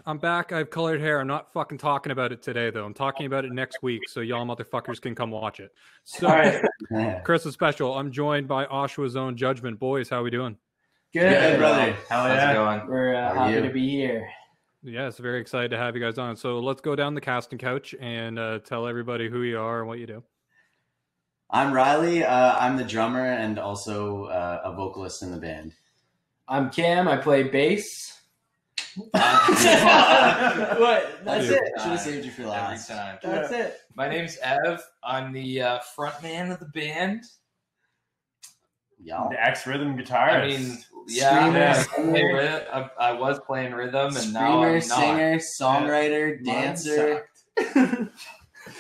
I'm back. I have colored hair. I'm not fucking talking about it today, though. I'm talking about it next week, so y'all motherfuckers can come watch it. So, Christmas special. I'm joined by Oshawa's own Judgement. Boys, how we doing? Good, brother. How's it going? We're happy to be here. Yes, very excited to have you guys on. So let's go down the casting couch and tell everybody who you are and what you do. I'm Riley. I'm the drummer and also a vocalist in the band. I'm Cam. I play bass. What? That's it. Should have saved you for last. Every time. That's it. My name's Ev. I'm the front man of the band. Yeah. The ex-rhythm guitarist. I mean, yeah, I was playing rhythm, and now I'm not. Singer, songwriter, dancer.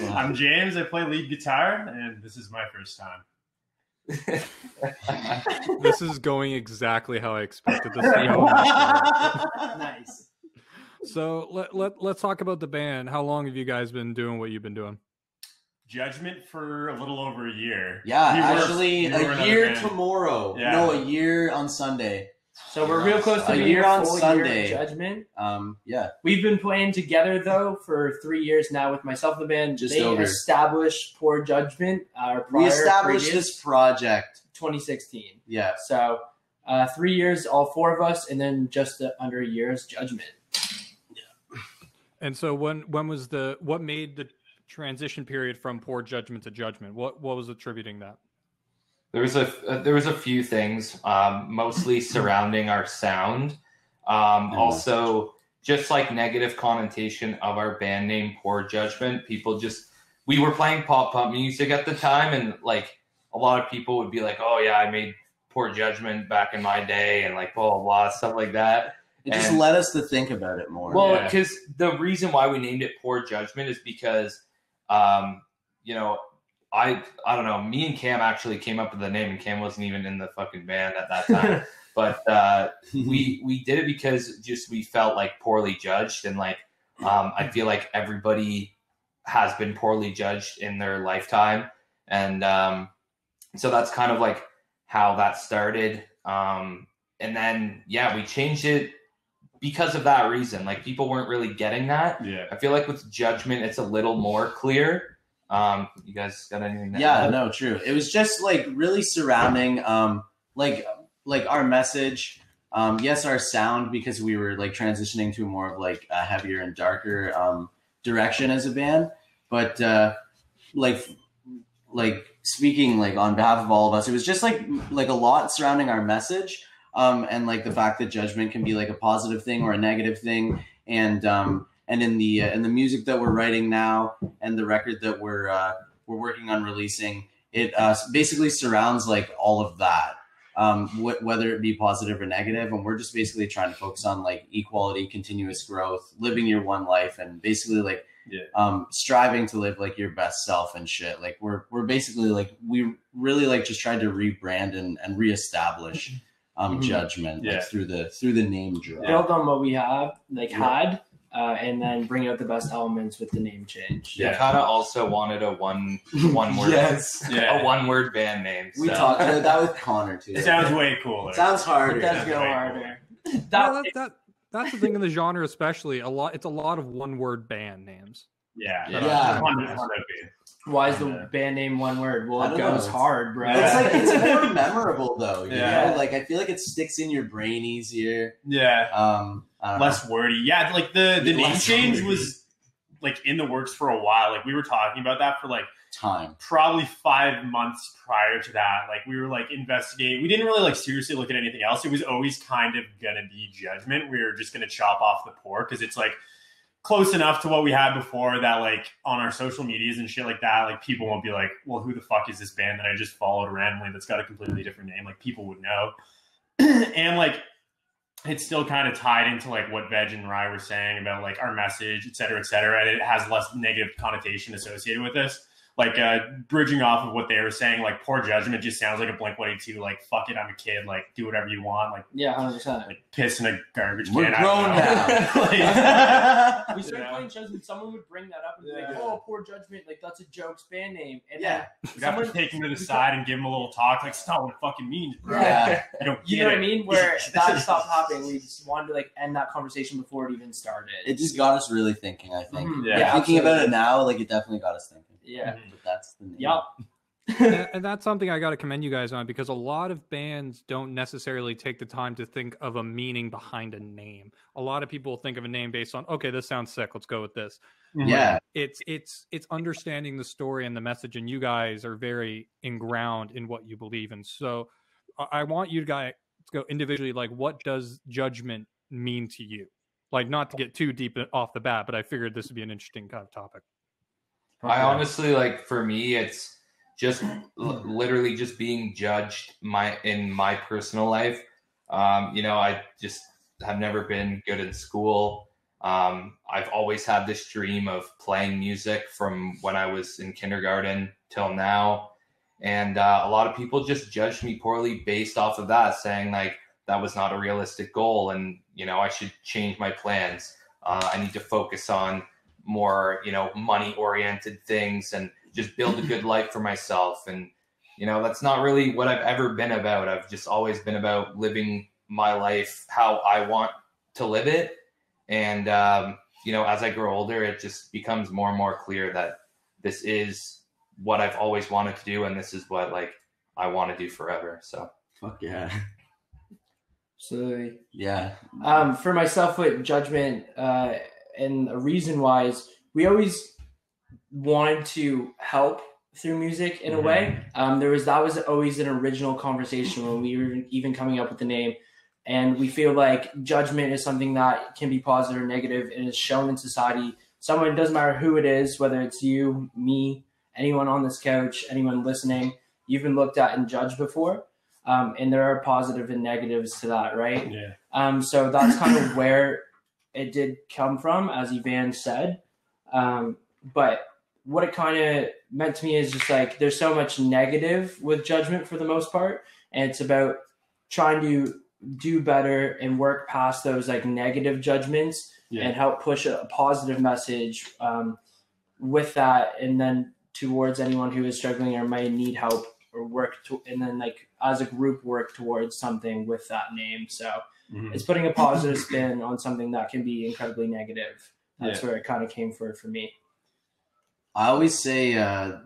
I'm James. I play lead guitar, and this is my first time. This is going exactly how I expected this to go. Nice. So let's talk about the band. How long have you guys been doing what you've been doing? Judgment for a little over a year. Yeah, actually, a year tomorrow. Yeah. No, a year on Sunday. So we're real close to a being year on full Sunday. Year Judgment. Yeah. We've been playing together though for 3 years now with myself and the band. Just they over. Established Poor Judgment. We established this project 2016. Yeah. So 3 years, all four of us, and then just under a year's Judgment. Yeah. And so when was what made the transition period from Poor Judgment to Judgment? What was attributing that? There was a few things, mostly surrounding our sound. Also, just like negative connotation of our band name, Poor Judgment. We were playing pop punk music at the time, and like a lot of people would be like, "Oh yeah, I made Poor Judgment back in my day," and like blah blah blah, stuff like that. It just led us to think about it more. Well, because the reason why we named it Poor Judgment is because, I don't know. Me and Cam actually came up with the name, and Cam wasn't even in the fucking band at that time. But we did it because we felt like poorly judged, and like I feel like everybody has been poorly judged in their lifetime, and so that's kind of like how that started. And then we changed it because of that reason. Like people weren't really getting that. Yeah. I feel like with Judgment, it's a little more clear. You guys got anything to Yeah, add? no, true. It was just like really surrounding like our message, yes, our sound, because we were like transitioning to more of like a heavier and darker direction as a band. But like speaking like on behalf of all of us, it was just like a lot surrounding our message, and like the fact that Judgment can be like a positive thing or a negative thing, and in the music that we're writing now and the record that we're working on releasing, it basically surrounds like all of that, whether it be positive or negative. And we're just basically trying to focus on like equality, continuous growth, living your one life, and basically like striving to live like your best self and shit. Like we're basically like, we really like just tried to rebrand and reestablish Judgment like through the name drop. Build on what we have had. And then bring out the best elements with the name change. Yeah, kind of also wanted a one word, a 1 word band name. We talked about that with Connor too. It sounds way cooler. It sounds harder. It does go harder. That's the thing in the genre, especially it's a lot of 1 word band names. Yeah. Why is the band name 1 word? Well, it goes hard, bro. It's like it's more memorable though. You know? Like I feel like it sticks in your brain easier. Yeah. Less wordy. Yeah, like the name change was like in the works for a while. Like we were talking about that for like time. Probably 5 months prior to that. Like we were like investigating. We didn't really like seriously look at anything else. It was always kind of gonna be Judgment. We were just gonna chop off the poor because it's like close enough to what we had before that like on our social medias and shit like that, like people won't be like, well, who the fuck is this band that I just followed randomly that's got a completely different name? Like people would know. And like it's still kind of tied into like what Veg and Rye were saying about like our message, et cetera, and it has less negative connotation associated with this. like bridging off of what they were saying, like Poor Judgment just sounds like a Blink-182, like fuck it, I'm a kid, like do whatever you want, like 100%. Like piss in a garbage can. We're grown now. Like, We started playing shows and someone would bring that up and be like, "Oh, Poor Judgment, like that's a joke's band name." And we'd have to take him to the side and give him a little talk, like, it's not what it fucking means, bro. Yeah. You don't you get know it. what I mean? Where that stopped happening, we just wanted to like end that conversation before it even started. It just got us really thinking, I think. Mhm. Yeah. Thinking about it now, like it definitely got us thinking. Yeah. But that's the name. Yup. And that's something I got to commend you guys on, because a lot of bands don't necessarily take the time to think of a meaning behind a name. A lot of people think of a name based on, okay, this sounds sick, let's go with this. Yeah. It's understanding the story and the message, and you guys are very inground in what you believe in. So I want you guys to go individually, like, what does Judgment mean to you? Like, not to get too deep off the bat, but I figured this would be an interesting kind of topic. I honestly, like, for me, it's just literally just being judged in my personal life. You know, I just have never been good in school. I've always had this dream of playing music from when I was in kindergarten till now. And a lot of people just judged me poorly based off of that, saying like that was not a realistic goal. And, you know, I should change my plans. I need to focus on more, you know, money oriented things and just build a good life for myself. And, you know, that's not really what I've ever been about. I've just always been about living my life how I want to live it. And, you know, as I grow older, it just becomes more and more clear that this is what I've always wanted to do. And this is what, like, I want to do forever. So. Fuck yeah. So Yeah. for myself with Judgment, and a reason why is we always wanted to help through music in a way. That was always an original conversation when we were even coming up with the name. And we feel like judgment is something that can be positive or negative and is shown in society. Someone, it doesn't matter who it is, whether it's you, me, anyone on this couch, anyone listening, you've been looked at and judged before. And there are positive and negatives to that, right? Yeah. So that's kind of where it did come from, as Ivan said. But what it kind of meant to me is just like there's so much negative with Judgment for the most part. And it's about trying to do better and work past those like negative judgments and help push a positive message with that. And then towards anyone who is struggling or might need help or work to, and then like as a group work towards something with that name. So it's putting a positive spin on something that can be incredibly negative. That's where it kind of came for me. I always say,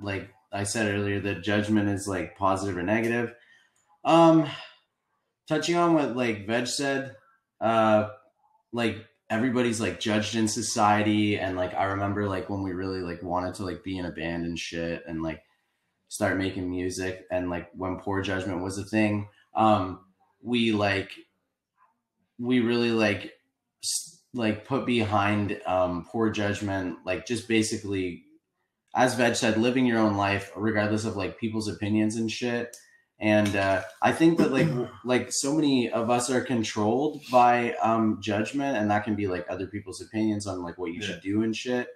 like I said earlier, that judgment is like positive or negative. Touching on what like Veg said, like everybody's like judged in society, and like I remember like when we really like wanted to like be in a band and shit and like start making music, and like when Poor Judgment was a thing, we really like put behind Poor Judgment, like just basically, as Veg said, living your own life regardless of like people's opinions and shit. And I think that like so many of us are controlled by judgment, and that can be like other people's opinions on like what you should do and shit.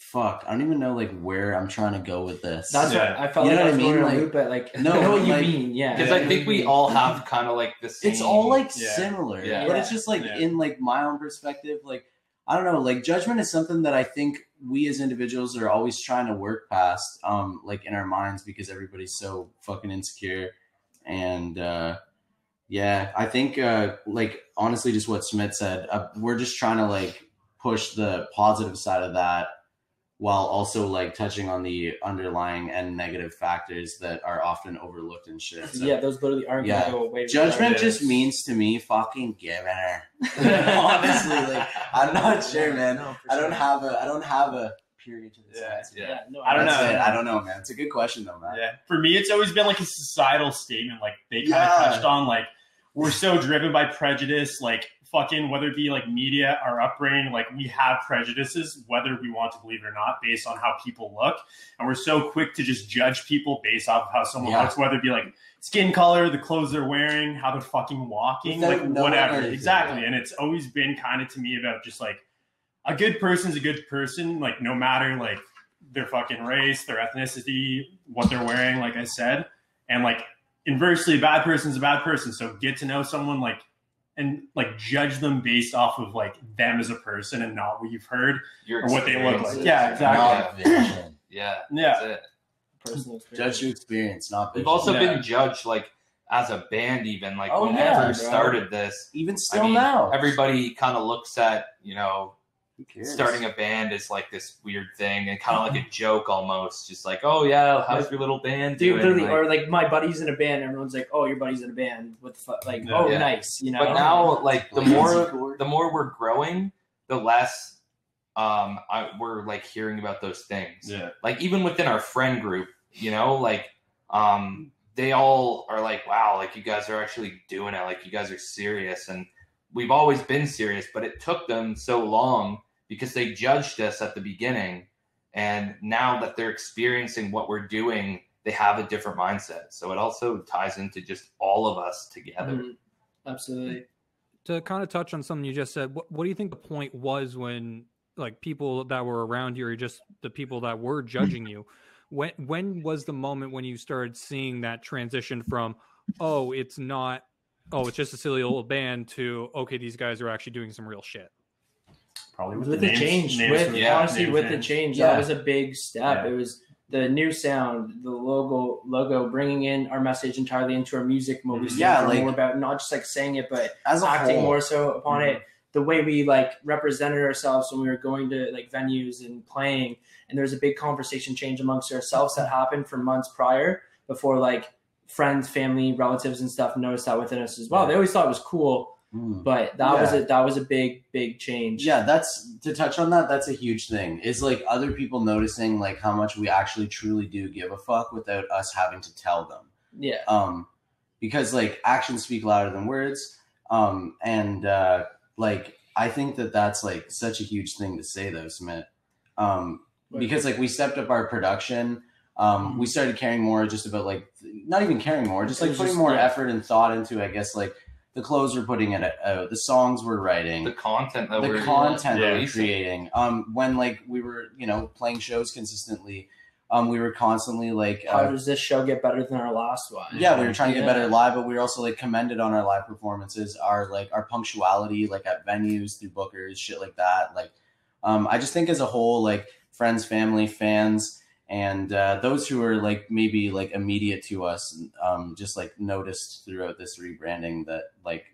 Fuck, I don't even know like where I'm trying to go with this. That's what I felt, you know, like what I mean? Like, but like no, I know what you like, mean. Yeah, because I think we all have kind of like the same. It's all like similar, but it's just like in like my own perspective, like I don't know, like judgment is something that I think we as individuals are always trying to work past, like in our minds, because everybody's so fucking insecure. And I think like honestly, just what Smith said, we're just trying to like push the positive side of that, while also like touching on the underlying and negative factors that are often overlooked and shit. So, those literally aren't gonna go away. Judgment just means to me fucking giver. Honestly, like I'm not sure, man. No, I don't have a period to this answer. No, I don't know. I don't know, man. It's a good question though, man. Yeah. For me, it's always been like a societal statement. Like they kind of touched on, like we're so driven by prejudice, like fucking whether it be like media or upbringing, like we have prejudices, whether we want to believe it or not, based on how people look. And we're so quick to just judge people based off of how someone looks, whether it be like skin color, the clothes they're wearing, how they're fucking walking, like whatever. Exactly. And it's always been kind of to me about just like a good person's a good person, like no matter like their fucking race, their ethnicity, what they're wearing, like I said. And like inversely, a bad person's a bad person. So get to know someone like and like judge them based off of like them as a person and not what you've heard or what they look like. Yeah, exactly. Yeah. That's it. Personal experience. Judge your experience, not We've vision. also been judged like as a band, even like when we first started this. Even still now, everybody kind of looks at who cares? starting a band is like this weird thing and kind of like a joke almost, just like, oh yeah, how's your little band doing? Literally, or like my buddy's in a band, everyone's like, oh, your buddy's in a band. What the fuck? Like, nice, you know. But now, like the more we're growing, the less we're like hearing about those things. Yeah. Like even within our friend group, like they all are like, wow, like you guys are actually doing it. Like you guys are serious. And we've always been serious, but it took them so long because they judged us at the beginning. And now that they're experiencing what we're doing, they have a different mindset. So it also ties into just all of us together. Mm-hmm. Absolutely. To kind of touch on something you just said, what do you think the point was when like people that were around you or just the people that were judging you? When was the moment when you started seeing that transition from, it's just a silly old band to, okay, these guys are actually doing some real shit? Probably with the change. Honestly, with the change, that was a big step. It was the new sound, the logo, bringing in our message entirely into our music mode. More about not just like saying it, but as acting whole. more so upon it. The way we like represented ourselves when we were going to like venues and playing, and there's a big conversation change amongst ourselves that happened for months prior before like friends, family, relatives, and stuff noticed that within us as well. They always thought it was cool, but that was a big change. Yeah, that's to touch on that. That's a huge thing. Is like other people noticing like how much we actually truly do give a fuck without us having to tell them. Yeah. Because like actions speak louder than words. Like I think that's like such a huge thing to say though, Smith. Because like we stepped up our production. We started caring more just about like not even caring more, just like putting more effort and thought into, I guess, like the clothes we're putting it out, the songs we're writing, the content that we're creating. When like we were, playing shows consistently, we were constantly like, how does this show get better than our last one? Yeah, we were trying to get better live, but we were also like commended on our live performances, our punctuality, like at venues, through bookers, shit like that. Like, I just think as a whole, like friends, family, fans, and those who are like maybe like immediate to us, just like noticed throughout this rebranding that like,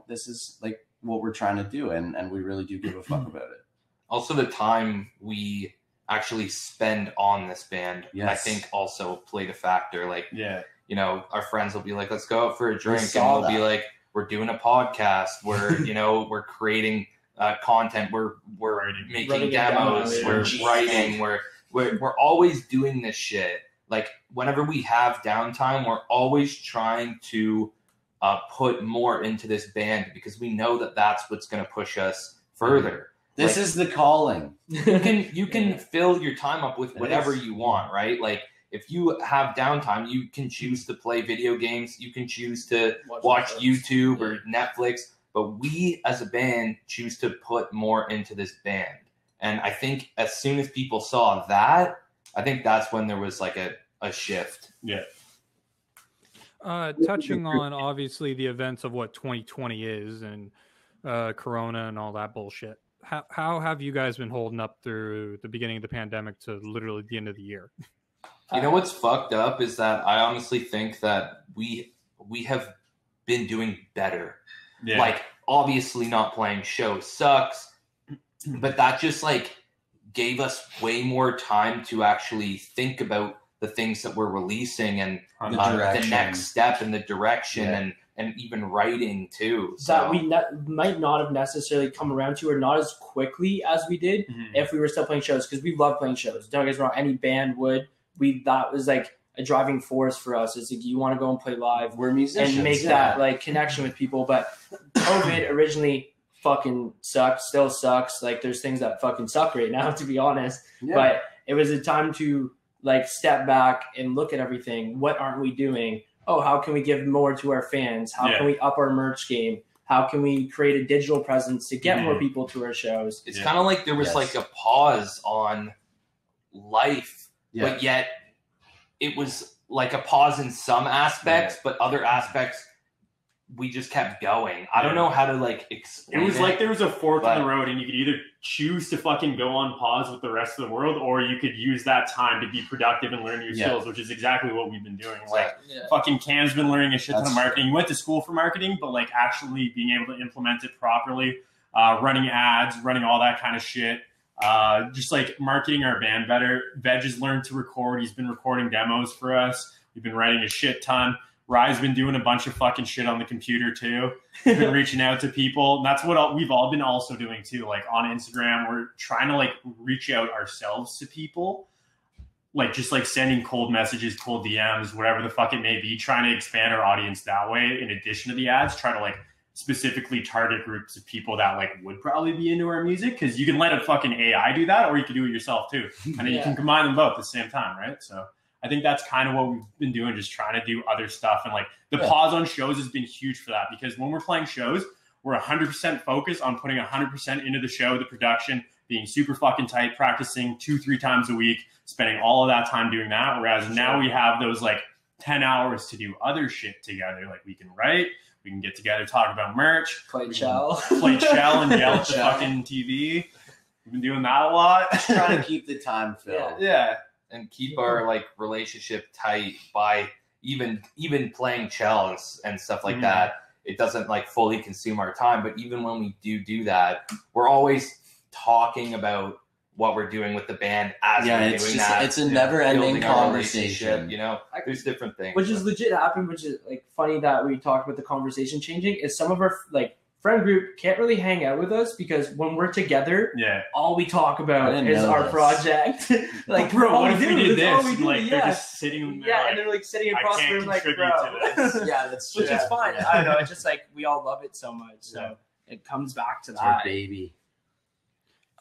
this is like what we're trying to do, and we really do give a fuck about it. Also, the time we actually spend on this band, I think also played a factor. Like, our friends will be like, let's go out for a drink, and we'll be like, we're doing a podcast, we're we're creating content, we're making demos, we're writing, we're always doing this shit. Like whenever we have downtime, we're always trying to put more into this band because we know that that's what's going to push us further. This is the calling. You can fill your time up with whatever you want, right? Like if you have downtime, you can choose to play video games. You can choose to watch YouTube or Netflix. But we as a band choose to put more into this band. And I think as soon as people saw that, I think that's when there was like a shift. Yeah. Touching on obviously the events of what 2020 is and Corona and all that bullshit. How have you guys been holding up through the beginning of the pandemic to literally the end of the year? You know what's fucked up is that I honestly think that we have been doing better. Yeah. Like obviously not playing shows sucks, but that just like gave us way more time to actually think about the things that we're releasing and the next step and the direction and even writing too. So that we might not have necessarily come around to, or not as quickly as we did if we were still playing shows, because we love playing shows. Don't get us wrong, any band would. That was like a driving force for us. It's like you want to go and play live. We're musicians and make that like connection with people. But COVID originally fucking sucked, still sucks. Like there's things that fucking suck right now, to be honest. Yeah. But it was a time to like step back and look at everything. What aren't we doing? Oh, how can we give more to our fans? How can we up our merch game? How can we create a digital presence to get more people to our shows? It's kind of like there was like a pause on life, but yet it was like a pause in some aspects, but other aspects we just kept going. I don't know how to like explain it. It was like there was a fork in the road, and you could either choose to fucking go on pause with the rest of the world, or you could use that time to be productive and learn your skills, which is exactly what we've been doing. Like fucking Cam's been learning a shit ton of marketing. You went to school for marketing, but like actually being able to implement it properly, running ads, running all that kind of shit. Just like marketing our band better. Veg has learned to record. He's been recording demos for us. We've been writing a shit ton. Rye's been doing a bunch of fucking shit on the computer too. We've been reaching out to people. And that's what we've all been also doing too. Like on Instagram, we're trying to like reach out ourselves to people. Like just like sending cold messages, cold DMs, whatever the fuck it may be, trying to expand our audience that way. In addition to the ads, try to like specifically target groups of people that like would probably be into our music. Cause you can let a fucking AI do that, or you can do it yourself too. And then you can combine them both at the same time. Right. So I think that's kind of what we've been doing, just trying to do other stuff. And like the pause on shows has been huge for that, because when we're playing shows, we're 100% focused on putting 100% into the show, the production, being super fucking tight, practicing 2-3 times a week, spending all of that time doing that. Whereas now we have those like 10 hours to do other shit together. Like we can write, we can get together, talk about merch, play shell and yell at the fucking TV. We've been doing that a lot. Just trying to keep the time filled. Yeah. And keep our like relationship tight by even playing cells and stuff like that. It doesn't like fully consume our time, but even when we do that, we're always talking about what we're doing with the band as we're doing that. It's a never-ending conversation. You know, there's different things. Which is legit happened, which is like funny that we talked about the conversation changing, is some of our like friend group can't really hang out with us because when we're together, all we talk about is our project. Like, bro, what if we did this? Like, they're just sitting there. Yeah, and they're like sitting across the room, like, bro. That's true. Which is fine. I don't know. It's just like we all love it so much. So it comes back to that. Baby.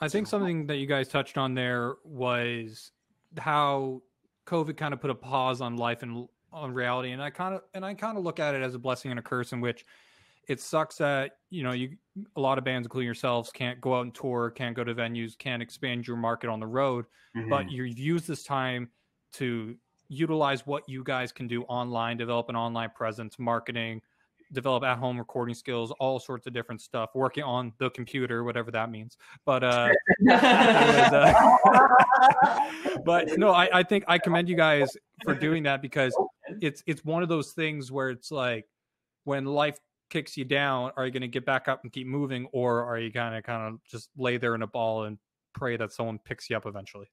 I think something that you guys touched on there was how COVID kind of put a pause on life and on reality. And I kind of look at it as a blessing and a curse, in which it sucks that, you know, a lot of bands, including yourselves, can't go out and tour, can't go to venues, can't expand your market on the road. But you've used this time to utilize what you guys can do online, develop an online presence, marketing, develop at-home recording skills, all sorts of different stuff, working on the computer, whatever that means. But but no, I think I commend you guys for doing that, because it's one of those things where it's like, when life kicks you down, are you going to get back up and keep moving, or are you kind of just lay there in a ball and pray that someone picks you up eventually?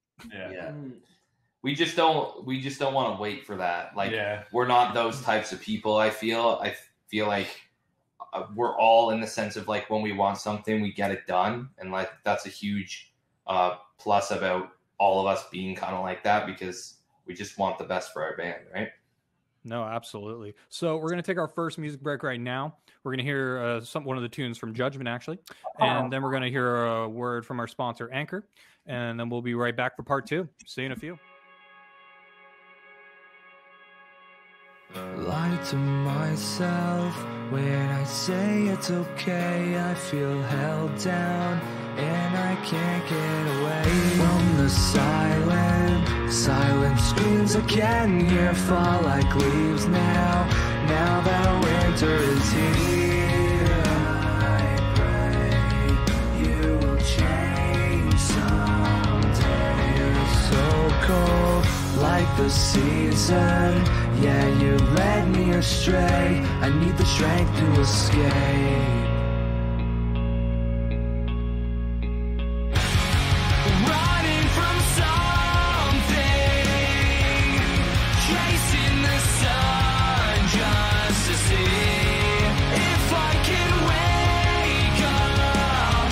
We just don't want to wait for that. Like, we're not those types of people. I feel like we're all in the sense of like, when we want something, we get it done. And like, that's a huge plus about all of us being kind of like that, because we just want the best for our band, right? No, absolutely. So we're going to take our first music break right now. We're going to hear one of the tunes from Judgement, actually. And then we're going to hear a word from our sponsor, Anchor. And then we'll be right back for part 2. See you in a few. Lie to myself when I say it's okay. I feel held down and I can't get away from the silent screams I can hear fall like leaves now that winter is here. I pray you will change someday. You're so cold, like the season. Yeah, you led me astray. I need the strength to escape. Running from something, chasing the sun just to see if I can wake up,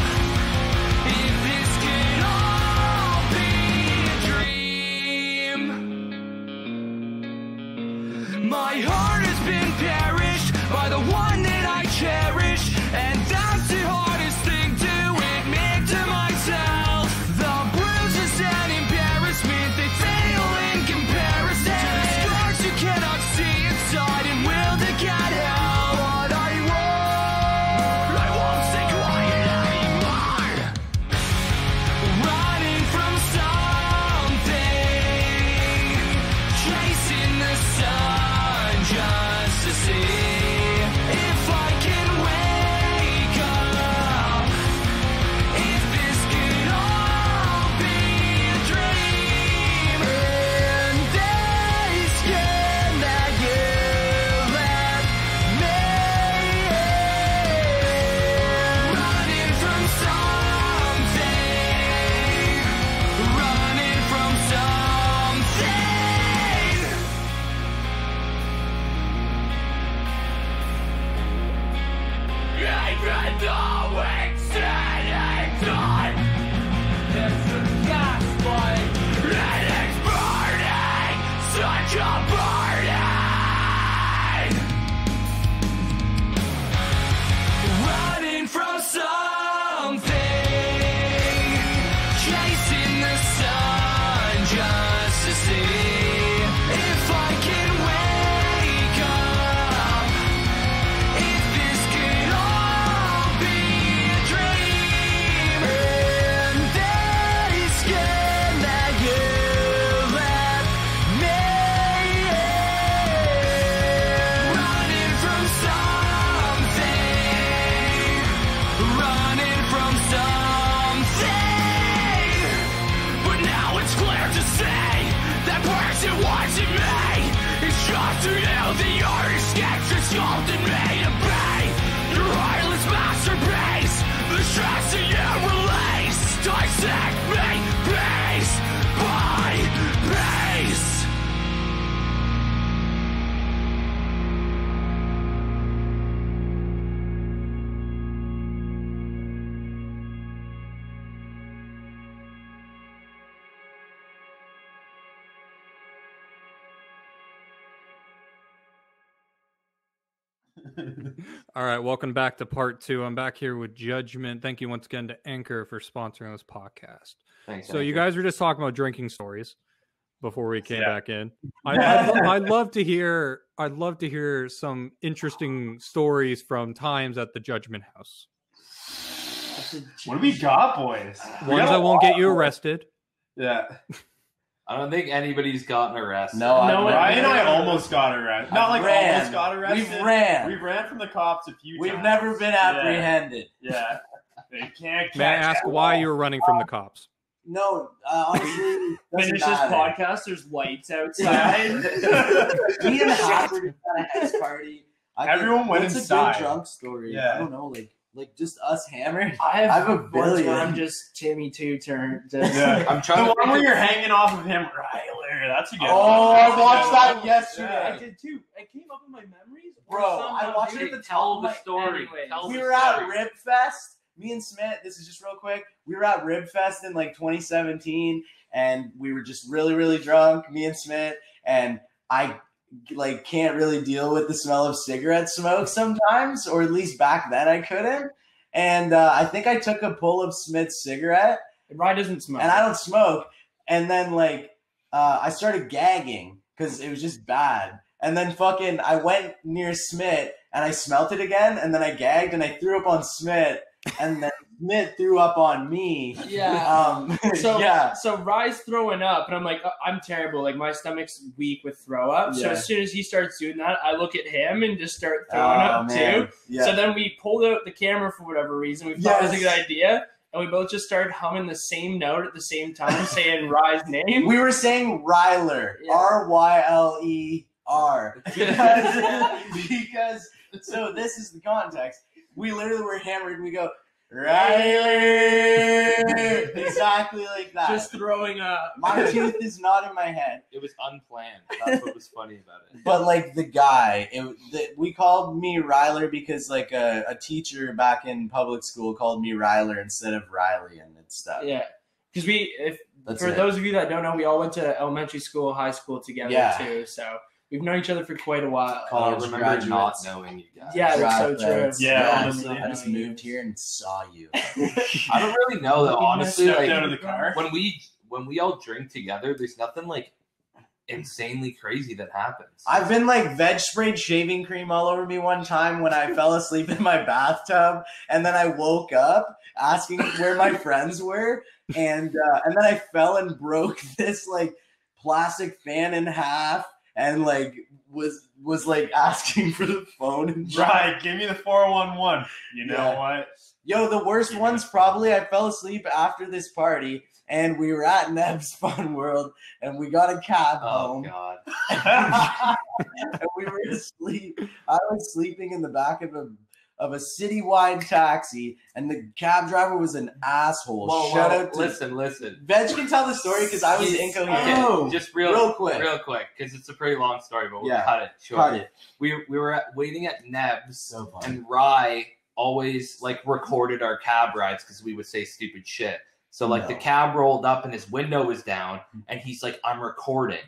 if this could all be a dream. My heart has been perished by the one that I cherish. running from something. But now it's clear to see that person watching me is just to know the artist gets you sculpted me to be your heartless masterpiece. The stress that you release dissect me piece by piece. All right, welcome back to part 2. I'm back here with Judgment. Thank you once again to Anchor for sponsoring this podcast. Thanks. So you guys were just talking about drinking stories before we came back in. I'd love to hear. I'd love to hear some interesting stories from times at the Judgment House. What do we got, boys? Ones that won't get you arrested. Yeah. I don't think anybody's gotten arrested. No, Ryan and I almost got arrested. Not like ran. almost got arrested. We ran. We ran from the cops a few times. We've never been apprehended. Yeah. They can't catch May I ask why you were running from the cops? No, honestly, Finish this podcast. There's lights outside. Me and Hopper at a house party. Everyone went inside. It's a good drunk story. Yeah. I don't know, like just us hammered. I have a ones billion. where I'm just Timmy Two turn. Yeah. I'm trying The to one where you're hanging off of him, Ryler. That's a good one. Oh, I watched that I yesterday. did too. It came up in my memories. Bro, I watched it at the tell top the of my story. anyways. Tell We the were at story. Rib Fest. Me and Smith, this is just real quick. We were at Rib Fest in like 2017, and we were just really, really drunk, me and Smith, and I like can't really deal with the smell of cigarette smoke sometimes, or at least back then I couldn't. And I think I took a pull of Smith's cigarette, Ryan doesn't smoke. and I don't smoke. And then like I started gagging because it was just bad. And then fucking I went near Smith and I smelt it again, and then I gagged and I threw up on Smith, and then Smith threw up on me. Yeah. So yeah. So Rye's throwing up, and I'm like, I'm terrible. Like my stomach's weak with throw up. So Yeah. as soon as he starts doing that, I look at him and just start throwing up too. Yeah. So then we pulled out the camera for whatever reason. We thought it was a good idea, and we both just started humming the same note at the same time, saying Rye's name. We were saying Ryler, Yeah. R-Y-L-E-R, because so this is the context. We literally were hammered and we go, Ryler, exactly like that. Just throwing up. My tooth is not in my head. It was unplanned. That's what was funny about it. But like the guy, we called me Ryler because like a teacher back in public school called me Ryler instead of Riley, and it's stuff. Yeah. Because That's for it. those of you that don't know, we all went to elementary school, high school together Yeah. too. So we've known each other for quite a while. I College remember graduates. not knowing you guys. Yeah, that's so Graduates. true. Yeah, honestly, honestly. I just moved here and saw you. I don't really know though. Honestly, Stepped like out of the car. when we all drink together, there's nothing like insanely crazy that happens. I've been like veg sprayed shaving cream all over me one time when I fell asleep in my bathtub, and then I woke up asking where my friends were, and then I fell and broke this like plastic fan in half, and like was like asking for the phone and Right, give me the 411. You know Yeah. what? Yo, the worst one's probably I fell asleep after this party, and we were at Neb's Fun World, and we got a cab oh home, god. and we were asleep. I was sleeping in the back of a citywide taxi, and the cab driver was an asshole. Shout out to listen. Veg can tell the story because I was incoherent. Okay, just real quick, because it's a pretty long story, but we'll Yeah. cut it short. cut it. We were waiting at Neb's, So fun. and Rye always like recorded our cab rides because we would say stupid shit. So like the No. cab rolled up and his window was down, and he's like, "I'm recording."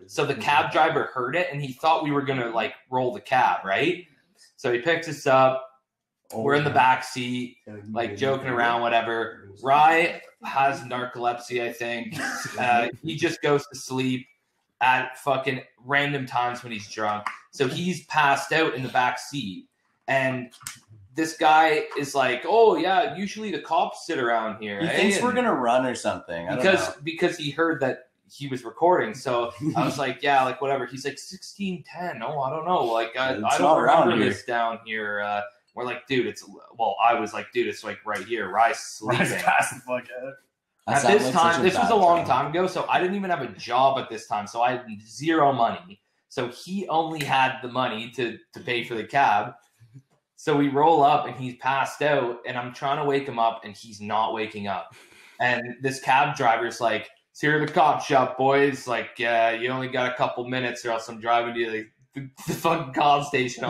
So the cab driver heard it, and he thought we were gonna like roll the cab, right? So he picks us up. We're in the back seat, like joking around, whatever. Rye has narcolepsy, I think. He just goes to sleep at fucking random times when he's drunk. So he's passed out in the back seat. And this guy is like, "Oh, yeah, usually the cops sit around here." He eh?" thinks we're And gonna run or something. I don't know. because he heard that he was recording. So I was like, "Yeah, like whatever." He's like 1610. Oh, I don't know. Like I It's don't not around remember here. this down here. We're like, dude, I was like, dude, it's like right here. Rye's sleeping. Rye's passed the fuck out. At this time, this was a long time ago, so I didn't even have a job at this time, so I had zero money. So he only had the money to pay for the cab. So we roll up, and he's passed out, and I'm trying to wake him up, and he's not waking up. And this cab driver's like, "It's here at the cop shop, boys. Like, you only got a couple minutes, or else I'm driving to the fucking cop station."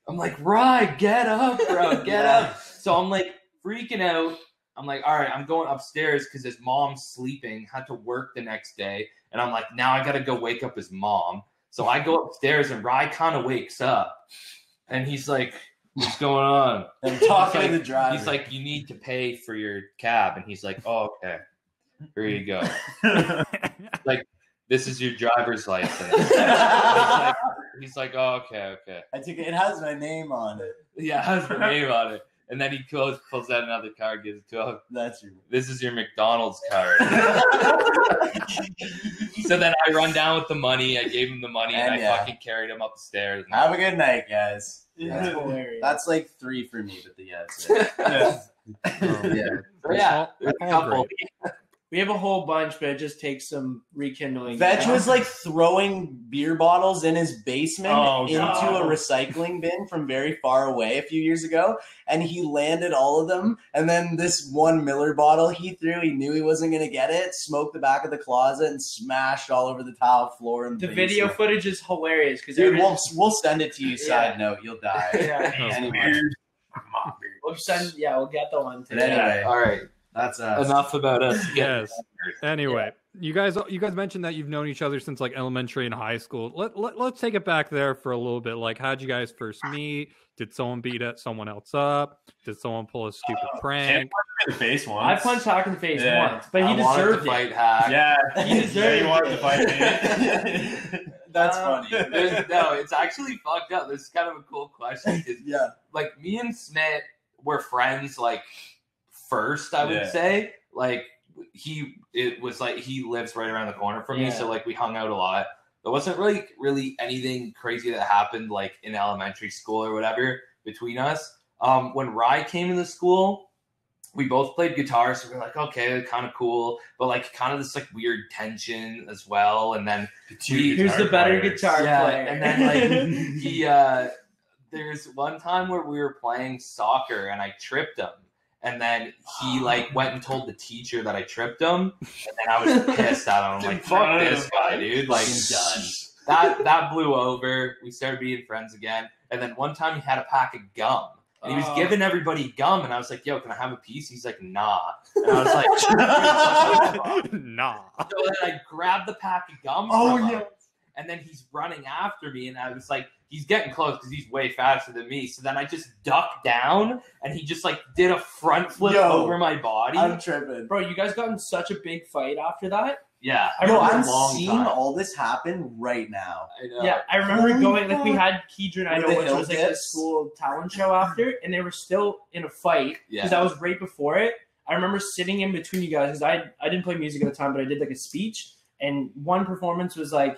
I'm like, Rye, get up, bro, get up. So I'm like freaking out. I'm like, all right, I'm going upstairs because his mom's sleeping, had to work the next day. And I'm like, now I got to go wake up his mom. So I go upstairs and Rye kind of wakes up. And he's like, what's going on? I'm talking to the driver. He's like, you need to pay for your cab. And he's like, oh, okay. Here you go. Like, this is your driver's license. He's like, oh, okay. I took it. It has my name on it. Yeah, it has my name on it. And then he pulls out another card, gives it to him. That's your. This is your McDonald's card. So then I run down with the money. I gave him the money, and I fucking carried him up the stairs. Have a good night, guys. That's hilarious. That's like 3 for me, but it's it. Yeah. A couple. We have a whole bunch, but it just takes some rekindling. Vetch was like throwing beer bottles in his basement into a recycling bin from very far away a few years ago, and he landed all of them. And then this one Miller bottle he threw, he knew he wasn't going to get it, smoked the back of the closet, and smashed all over the tile floor. And the video footage is hilarious. Dude, we'll send it to you. Side note, you'll die. Anyway. We'll get the one today. Anyway, all right. That's us. Enough about us. Yes. Anyway, you guys mentioned that you've known each other since like elementary and high school. Let's take it back there for a little bit. Like, how'd you guys first meet? Did someone beat someone else up? Did someone pull a stupid prank? In the face once. I punched Hack in the face once, but he deserved it. Fight Hack. Yeah, he deserved he wanted to fight me. That's funny. No, it's actually fucked up. This is kind of a cool question. Yeah. Like, me and Smith were friends, like, first, I would say. Like, he lives right around the corner from me, so like we hung out a lot. There wasn't really anything crazy that happened like in elementary school or whatever between us. When Rye came into school, we both played guitar, so we were like, okay, kind of cool, but like kind of this like weird tension as well. And then who's the better guitar player? And then like there's one time where we were playing soccer and I tripped him. And then he like went and told the teacher that I tripped him, and then I was pissed at him. I'm like, "Fuck this guy, dude!" Like, that blew over. We started being friends again. And then one time he had a pack of gum, and he was giving everybody gum, and I was like, "Yo, can I have a piece?" He's like, "Nah." And I was like, "Nah." So then I grabbed the pack of gum. From him, and then he's running after me, and I was like, he's getting close because he's way faster than me. So then I just ducked down, and he just like did a front flip over my body. I'm tripping. Bro, you guys got in such a big fight after that? Yeah. I'm seeing all this happen right now. I know. Yeah, I remember going, like, we had Kedron, I know, which was like the school talent show after, and they were still in a fight because that was right before it. I remember sitting in between you guys because I didn't play music at the time, but I did like a speech, and one performance was like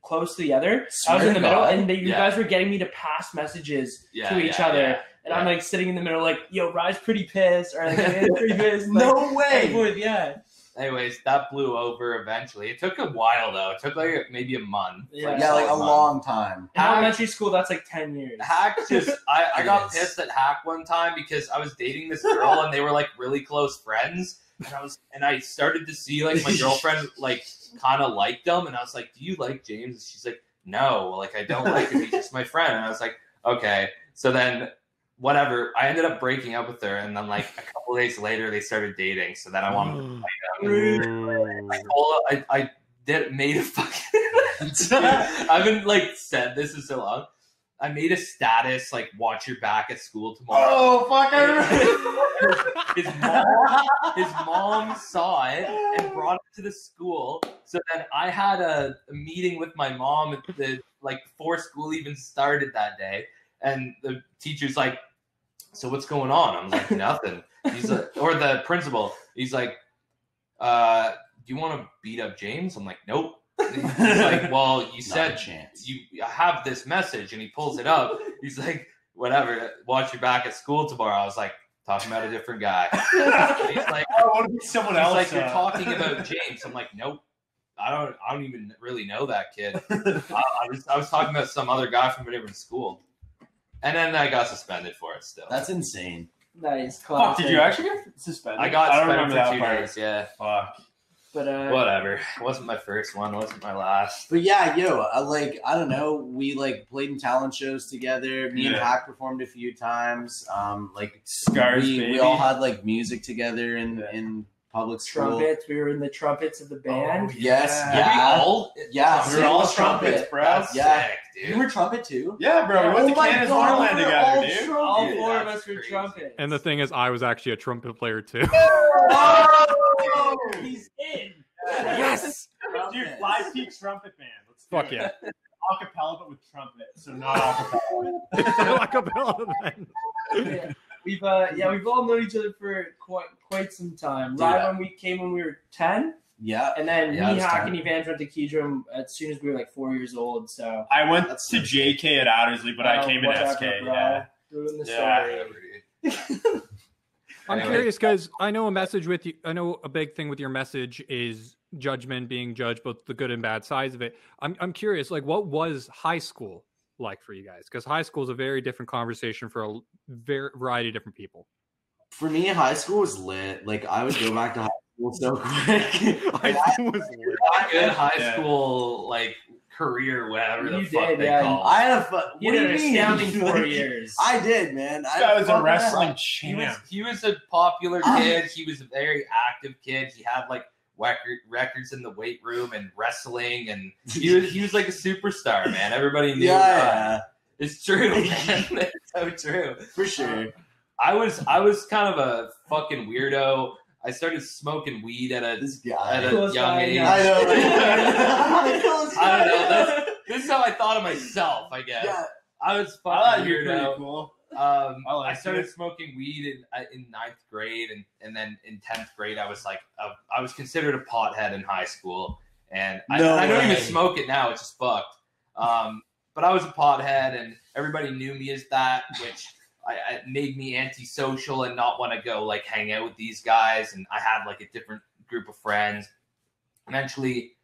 close to the other. I was in the middle, and you guys were getting me to pass messages to each other, and I'm like sitting in the middle, like, "Yo, Rye's pretty pissed," or like, "Pretty pissed." No way. Anyways, that blew over eventually. It took a while though. It took like maybe a month. Like a long time. In elementary school, that's like 10 years. Hack I got pissed at Hack one time because I was dating this girl and they were like really close friends, and I started to see like my girlfriend like kind of liked him, and I was like, "Do you like James?" And she's like, "No, like I don't like him. He's just my friend." And I was like, "Okay." So then, whatever. I ended up breaking up with her, and then like a couple days later, they started dating. So then I wanted to fight them. I made a fucking. I haven't like said this in so long. I made a status like, "Watch your back at school tomorrow." Oh fuck! I remember. His mom saw it and brought it to the school. So then I had a meeting with my mom before school even started that day, and the teacher's like, "So what's going on?" I'm like, "Nothing." He's like, or the principal, he's like, "Do you want to beat up James?" I'm like, "Nope." He's like, "Well, you said you have this message," and he pulls it up. He's like, whatever, watch you back at school tomorrow. I was like, talking about a different guy. He's like, I want to be someone else. He's like, you're talking about James. I'm like, nope. I don't even really know that kid. I was talking about some other guy from a different school. And then I got suspended for it still. That's insane. Nice. Fuck, did you actually get suspended? I got don't suspended remember for that 2 part. days, yeah. Fuck. But Whatever. It wasn't my first one. It wasn't my last. But yeah, I don't know. We like played in talent shows together. Me and Hack performed a few times. Scars, we all had like music together in public school. trumpets. We were in the trumpets of the band. Oh, yes, Yeah. yeah. We were all trumpets, bro. That's Yeah. sick, dude. You were trumpet too? Yeah, bro. We went to Oh my Canada's God, Wonderland we're together, all dude. trumpets. All Dude, 4 of that's us were crazy. trumpets. And the thing is, I was actually a trumpet player too. Oh, he's in. Yes. Dude, Fly Peak Trumpet Band. Let's do Fuck it. yeah. Acapella, but with trumpet. So not acapella. Like a bell then. Yeah. We've all known each other for quite some time. Right when we came when we were 10, Yeah. and then Yeah, me, it's Hack, 10. and Evans went to Keydrum as soon as we were like 4 years old. So I went That's to sick. JK at Addersley, but I came in whatever, SK. bro. Yeah. Doing the Yeah. story. I'm Anyway. curious because I know a big thing with your message is judgment, being judged, both the good and bad sides of it. I'm curious, like, what was high school like for you guys? Because high school is a very different conversation for a variety of different people. For me, high school was lit. Like I would go back to high school so quick. High school was weird. Not good high school, like, career, whatever the You fuck did, they yeah. call it. I had a fun. You What do did you an mean? astounding 4 Like, years. I did, man. This guy was a fucking- wrestling He was, champ. he was a popular kid. He was a very active kid. He had like records in the weight room and wrestling, and he was like a superstar, man. Everybody knew. Yeah, It's true, man. It's so true. for sure. I was kind of a fucking weirdo. I started smoking weed at This a guy. Coolest young guy, age. yeah. I know. I don't know. This is how I thought of myself, I guess. Yeah. I was I thought fucking you were pretty weirdo. cool. I liked started it. smoking weed in 9th grade, and then in 10th grade, I was like, I was considered a pothead in high school, and I don't way. even smoke it now. It's just fucked. But I was a pothead, and everybody knew me as that, which I made me antisocial and not want to go like hang out with these guys. And I had like a different group of friends. Eventually,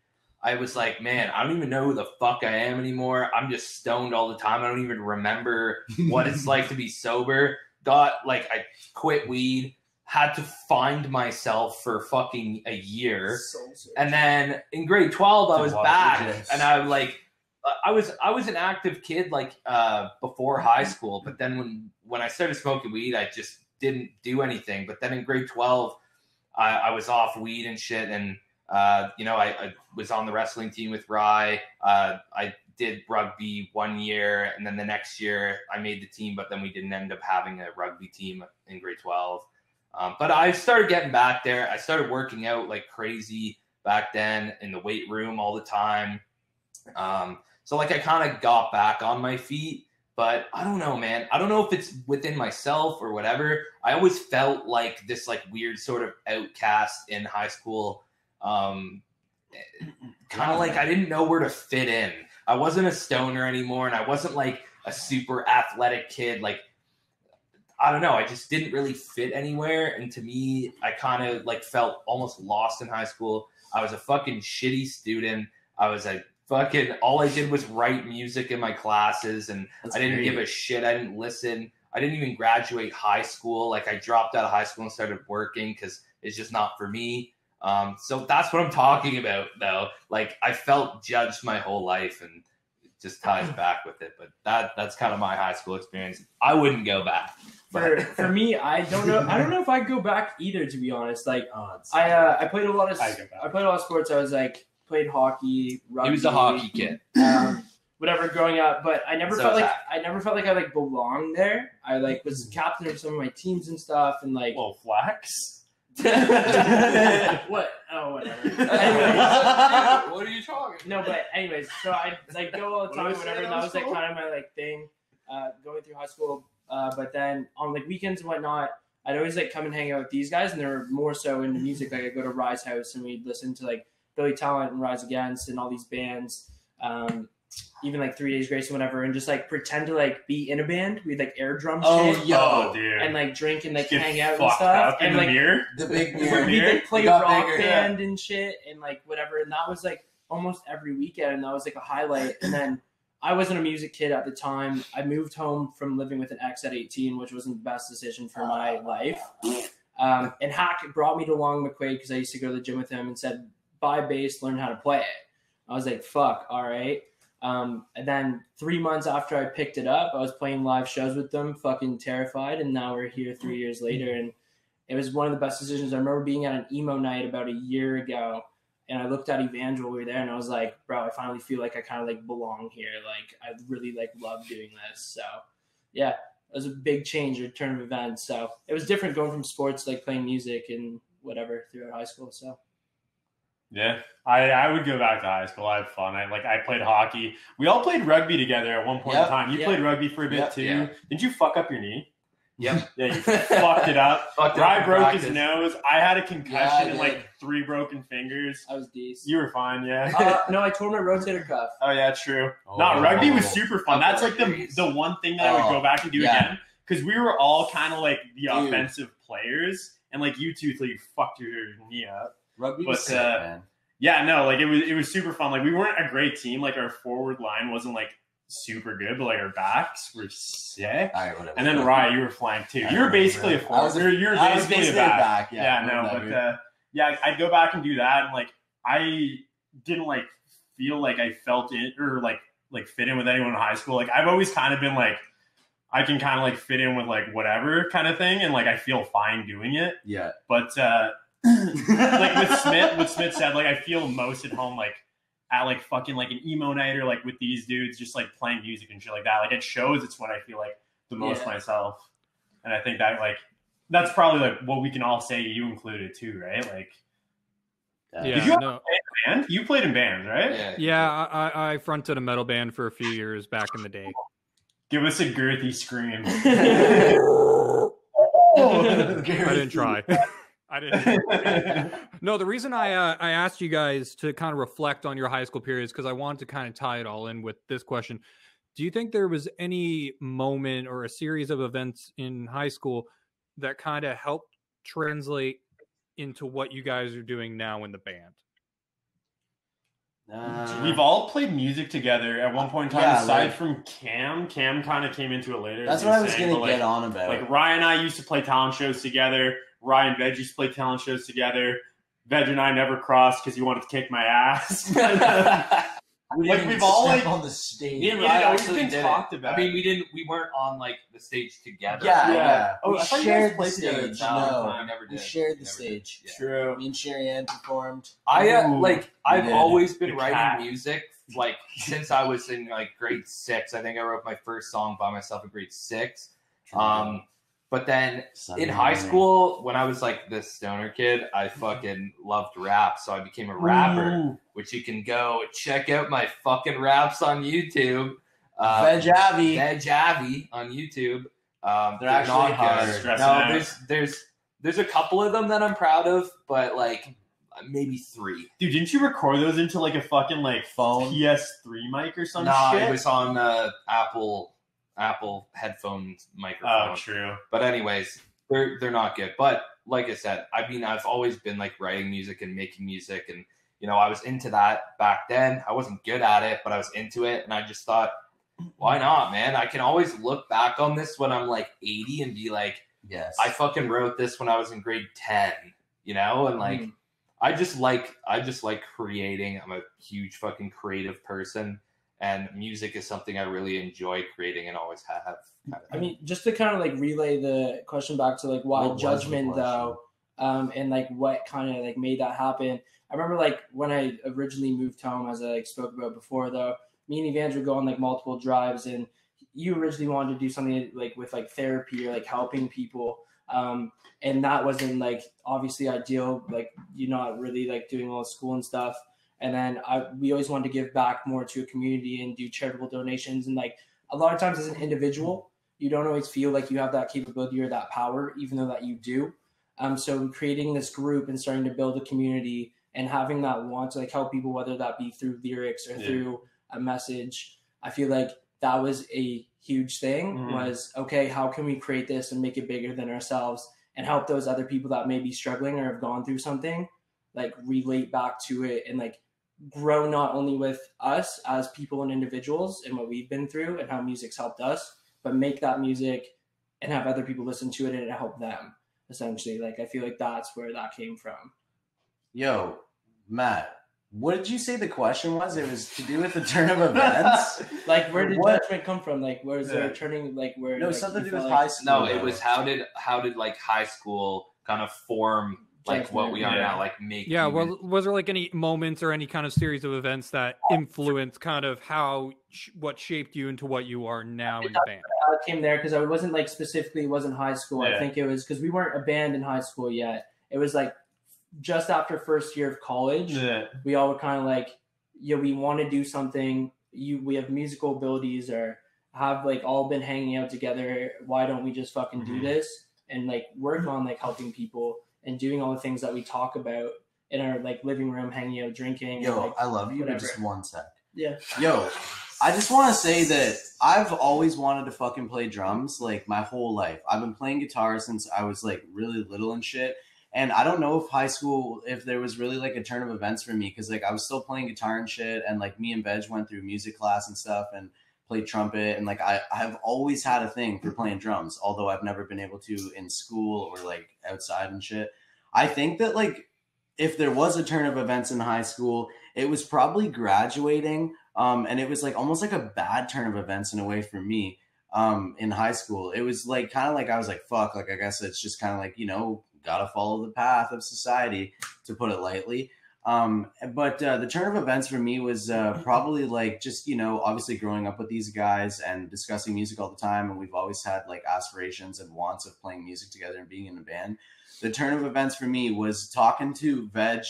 I was like, man, I don't even know who the fuck I am anymore. I'm just stoned all the time. I don't even remember what it's like to be sober. I quit weed, had to find myself for fucking a year. And then in grade 12, I was back, and I was an active kid before high school, but then when I started smoking weed, I just didn't do anything. But then in grade 12, I was off weed and shit, and I was on the wrestling team with Rye. I did rugby 1 year, and then the next year I made the team, but then we didn't end up having a rugby team in grade 12. But I started getting back there. I started working out like crazy back then in the weight room all the time. So I kind of got back on my feet, but I don't know, man. I don't know if it's within myself or whatever. I always felt like this weird sort of outcast in high school. Kind of like I didn't know where to fit in. I wasn't a stoner anymore, and I wasn't like a super athletic kid. I don't know. I just didn't really fit anywhere. And to me, I kind of felt almost lost in high school. I was a fucking shitty student. All I did was write music in my classes, and I didn't give a shit. I didn't listen. I didn't even graduate high school. I dropped out of high school and started working because it's just not for me. So that's what I'm talking about, though. I felt judged my whole life, and it just ties back with it. But that's kind of my high school experience. I wouldn't go back. For me, I don't know if I'd go back either, to be honest. I played a lot of sports. I was played hockey, rugby. He was a hockey kid. Whatever growing up, but I never So felt was like I belonged there. I was captain of some of my teams and stuff, and Well, flax. what? Oh, whatever. Anyways, What are you talking? no, but anyways, so I go all the time, What was whatever. it And that was on kind of my thing, going through high school. But then on weekends and whatnot, I'd always come and hang out with these guys, and they were more so into music. I'd go to Rye's house and we'd listen to Billy Talent and Rise Against and all these bands. even like 3 Days Grace and whatever, and just like pretend to like be in a band. We'd like air drum shit. Oh, dude. And like drink and like Get hang out and fucked stuff. up in And the like mirror. The big we'd mirror. like play It got rock bigger, band and shit and like whatever. And that was like almost every weekend, and that was like a highlight. And then I wasn't a music kid at the time. I moved home from living with an ex at 18, which wasn't the best decision for my life. And Hack brought me to Long McQuaid because I used to go to the gym with him and said, buy bass, learn how to play it. I was like, fuck, all right. And then 3 months after I picked it up, I was playing live shows with them, fucking terrified. And now we're here 3 years later. And it was one of the best decisions. I remember being at an emo night about a year ago, and I looked at Evangel, we were there, and I was like, bro, I finally feel like I kind of like belong here. Like, I really like love doing this. So yeah, it was a big change, a turn of events. So it was different going from sports, like playing music and whatever throughout high school. So Yeah, I would go back to high school. I had fun. I played hockey. We all played rugby together at one point in time. You played rugby for a bit too. Yeah. Did you fuck up your knee? Yep. Yeah, you fucked it up. Rye broke his nose. I had a concussion and like 3 broken fingers. I was decent. You were fine, yeah. No, I tore my rotator cuff. Oh yeah, true. Oh. No, rugby was super fun. That's like Okay. the one thing that I would go back and do Yeah. again, because we were all kind of like the Dude. offensive players, and like you two, till you fucked your knee up. Rugby was sick, But, man. Yeah, no, like it was super fun. Like we weren't a great team. Like our forward line wasn't like super good, but like our backs were sick. All right, whatever. And then Rye, you were flanked too. I You were basically a remember. I was forward. You were I was basically a basically a back. back, Yeah, no, whatever. but yeah, I'd go back and do that, and like I didn't like feel like I felt it or like fit in with anyone in high school. Like I've always kind of been like I can kind of like fit in with like whatever kind of thing, and like I feel fine doing it. Yeah. But like with Smith said, like I feel most at home like at like fucking like an emo night or like with these dudes just like playing music and shit like that. Like at shows, it's when I feel like the most myself, and I think that like that's probably like what we can all say, you included too, right? Like, Yeah, did you have no. a band? You played in bands, right? Yeah, I fronted a metal band for a few years back in the day. Give us a girthy scream. I didn't try. I didn't. No, the reason I asked you guys to kind of reflect on your high school periods because I wanted to kind of tie it all in with this question. Do you think there was any moment or a series of events in high school that kind of helped translate into what you guys are doing now in the band? We've all played music together at one point in time, Yeah, aside like- from Cam. Cam kind of came into it later. That's as what you I were was saying, going but, to get like, on about. Like Ryan and I used to play talent shows together. Ryan Veg used to play talent shows together. Veg and I never crossed because he wanted to kick my ass. Like, we've all, like- on the stage. Me and Yeah, Ryan we've actually been did talked it. about I mean, we weren't on like the stage together. Yeah, Yeah. yeah. Oh, We I thought you guys shared the played together. stage. No, No, we never we did. shared the Never stage. did. Yeah. True. Me and Sherry Ann performed. I've did. always been The writing cat. music like since I was in like grade 6. I think I wrote my first song by myself in grade 6. But then Sunday in high morning. school, when I was like this stoner kid, I fucking loved rap, so I became a rapper. Ooh. Which you can go check out my fucking raps on YouTube. Veg Avi. Veg Avi on YouTube. They're actually not hard. good. Stressing No, out. there's a couple of them that I'm proud of, but like maybe 3. Dude, didn't you record those into like a fucking like Phone? PS3 mic or some No, shit? it was on Apple headphones microphone. Oh, true. But anyways, they're not good. But like I said, I mean, I've always been like writing music and making music, and you know, I was into that back then. I wasn't good at it, but I was into it, and I just thought, why not, man? I can always look back on this when I'm like 80 and be like, Yes. I fucking wrote this when I was in grade 10, you know, and like. I just like creating. I'm a huge fucking creative person, and music is something I really enjoy creating and always have. I mean, just to kind of like relay the question back to like why What was the Judgment question? though, and like what kind of like made that happen. I remember like when I originally moved home, as I like spoke about before though, me and Evangel would go on like multiple drives, and you originally wanted to do something like with like therapy or like helping people. And that wasn't like obviously ideal, like you're not really like doing all the school and stuff. And then we always wanted to give back more to a community and do charitable donations. And like a lot of times as an individual, you don't always feel like you have that capability or that power, even though that you do. So creating this group and starting to build a community and having that want to like help people, whether that be through lyrics or through a message. I feel like that was a huge thing, was, okay, how can we create this and make it bigger than ourselves and help those other people that may be struggling or have gone through something, like relate back to it and like grow not only with us as people and individuals and what we've been through and how music's helped us, but make that music and have other people listen to it and help them, essentially. Like, I feel like that's where that came from. Yo, Matt, what did you say the question was? It was to do with the turn of events? Like, where did What? Judgment come from? Like, where is there turning, like, where? No, like, something to you do with felt like- high school. No, it though. was how did like high school kind of form like what we are Yeah. now, like make Yeah, even- well, was there like any moments or any kind of series of events that influenced kind of how what shaped you into what you are now in the band? I came there because I wasn't like specifically, it wasn't high school. I Yeah. think it was because we weren't a band in high school yet. It was like just after first year of college. Yeah. We all were kind of like, yeah, we want to do something. We have musical abilities or have like all been hanging out together. Why don't we just fucking do this and like work on like helping people and doing all the things that we talk about in our like living room, hanging out, drinking. Yo, and, like, I love you, whatever. but just one sec. Yeah. Yo, I just want to say that I've always wanted to fucking play drums like my whole life. I've been playing guitar since I was like really little and shit. And I don't know if high school, if there was really like a turn of events for me, because like I was still playing guitar and shit. And like me and Veg went through music class and stuff and played trumpet. And like I have always had a thing for playing drums, although I've never been able to in school or like outside and shit. I think that like if there was a turn of events in high school, it was probably graduating. And it was like almost like a bad turn of events in a way for me in high school. It was like kind of like I was like, fuck, like I guess it's just kind of like, you know, gotta follow the path of society, to put it lightly. But the turn of events for me was probably like just, you know, obviously growing up with these guys and discussing music all the time. And we've always had like aspirations and wants of playing music together and being in a band. The turn of events for me was talking to Veg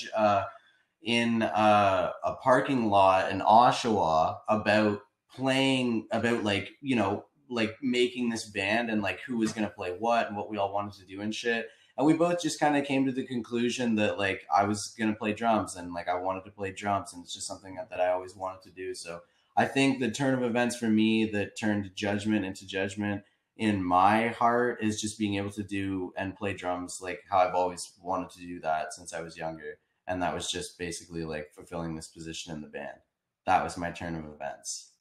in a parking lot in Oshawa about like, you know, like making this band and like who was going to play what and what we all wanted to do and shit. And we both just kind of came to the conclusion that like I was going to play drums and like I wanted to play drums, and it's just something that I always wanted to do. So I think the turn of events for me that turned Judgment into Judgment in my heart is just being able to do and play drums like how I've always wanted to do that since I was younger. And that was just basically like fulfilling this position in the band. That was my turn of events.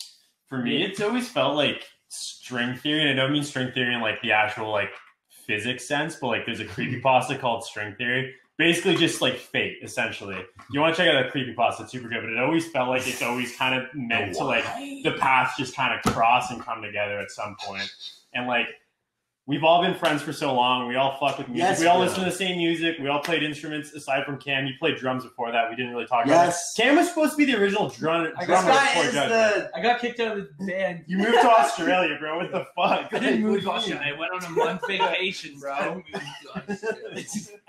For me, it's always felt like string theory. And I don't mean string theory in like the actual like physics sense, but like there's a creepypasta called String Theory. Basically just like fate, essentially. You want to check out that creepypasta, it's super good, but it always felt like it's always kind of meant to like the paths just kind of cross and come together at some point. And like we've all been friends for so long. We all fuck with music. Yes, we all bro. listen to the same music. We all played instruments aside from Cam. You played drums before that. We didn't really talk about it. Cam was supposed to be the original drummer before Judgment. I got kicked out of the band. You moved to Australia, bro. What the fuck? I didn't move to Australia. I went on a month vacation, bro.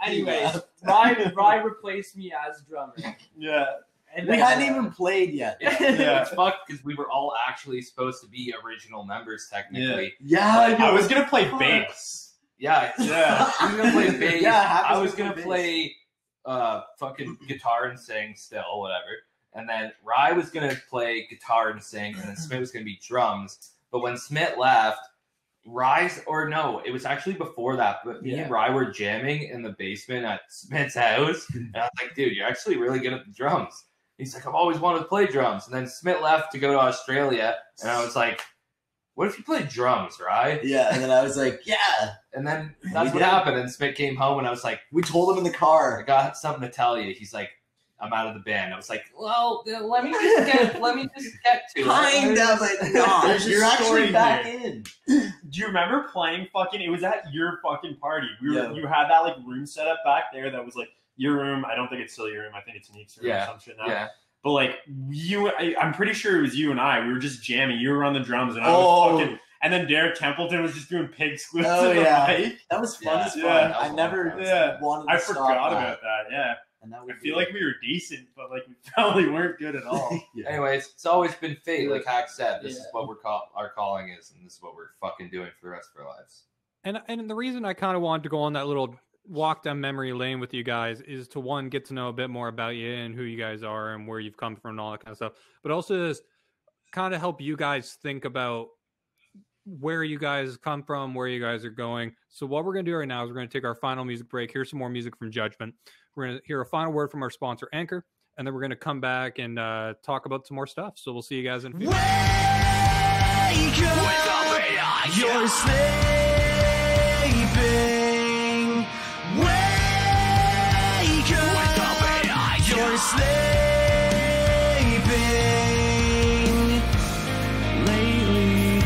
Anyway, Rye replaced me as drummer. Yeah. And We hadn't even played yet. Yeah. It's fucked because we were all actually supposed to be original members technically. Yeah, I was gonna play bass. Yeah, Yeah. I was gonna play bass. Yeah, Happy's I was gonna gonna play play fucking guitar and sing still, whatever. And then Rye was gonna play guitar and sing, and then Smith was gonna be drums. But when Smith left, it was actually before that, but me and Rye were jamming in the basement at Smith's house, and I was like, dude, you're actually really good at the drums. He's like, I've always wanted to play drums. And then Smith left to go to Australia, and I was like, what if you play drums, Rye? Yeah, and then I was like, yeah. And then that's We what did. happened, and Smith came home, and I was like, We told him in the I car. got something to tell you. He's like, I'm out of the band. I was like, well, let me just get to it. Kind of, but not. There's a You're actually story back here. in. Do you remember playing fucking? It was at your fucking party. Yeah. You had that like room set up back there that was like your room. I don't think it's still your room. I think it's Nick's room Yeah. or some shit now. Yeah. But like I'm pretty sure it was you and I. We were just jamming. You were on the drums, and I Oh. was fucking. And then Derek Templeton was just doing pig squeaks Oh, on the yeah. mic. That was fun Yeah. as fun. Yeah. I never Yeah. wanted to I stop forgot that. about that. Yeah, And that I would feel be- like we were decent, but like we probably weren't good at all. Yeah. Anyways, it's always been fate. Like Hack said, this is Yeah. what our calling is, and this is what we're fucking doing for the rest of our lives. And the reason I kind of wanted to go on that little walk down memory lane with you guys is to, one, get to know a bit more about you and who you guys are and where you've come from and all that kind of stuff. But also is kind of help you guys think about where you guys come from, where you guys are going. So what we're going to do right now is we're going to take our final music break. Here's some more music from Judgment. We're going to hear a final word from our sponsor, Anchor, and then we're going to come back and talk about some more stuff. So we'll see you guys in a few. Wake up, you're sleeping. Wake up, you're sleeping. Lately,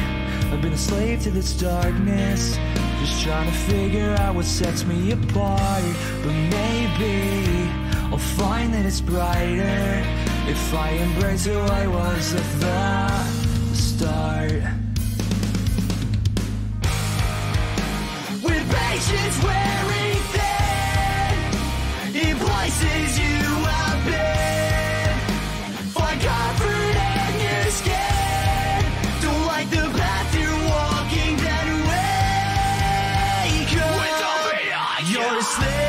I've been a slave to this darkness, just trying to figure out what sets me apart. But maybe I'll find that it's brighter if I embrace who I was at the start. With patience wearing thin, in places you have been, find comfort in your skin. Don't like the path you're walking, then wake up. You're sleeping.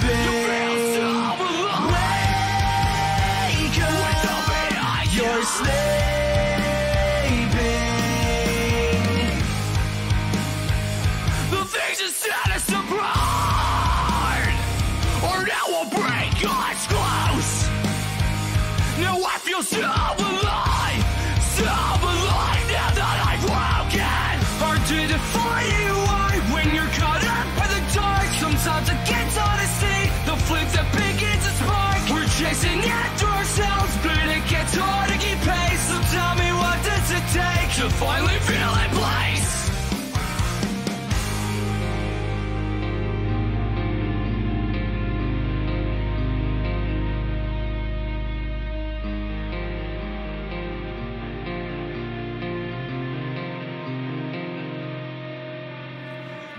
Wake up. You're sleeping. The things that set us apart are now will break us close. Now I feel so alive now that I've broken. Hard to define who you are when you're caught up by the dark. Sometimes it gets hard to see the flame that begins to spark. We're chasing after ourselves, but it gets hard to keep pace. So tell me, what does it take to finally feel in place?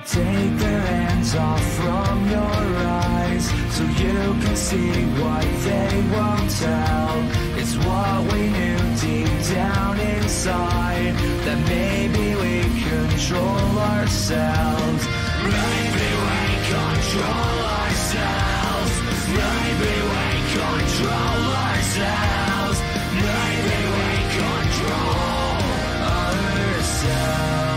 Take their hands off from your eyes so you can see what they won't tell. It's what we knew deep down inside, that maybe we control ourselves. Maybe we control ourselves. Maybe we control ourselves. Maybe we control ourselves.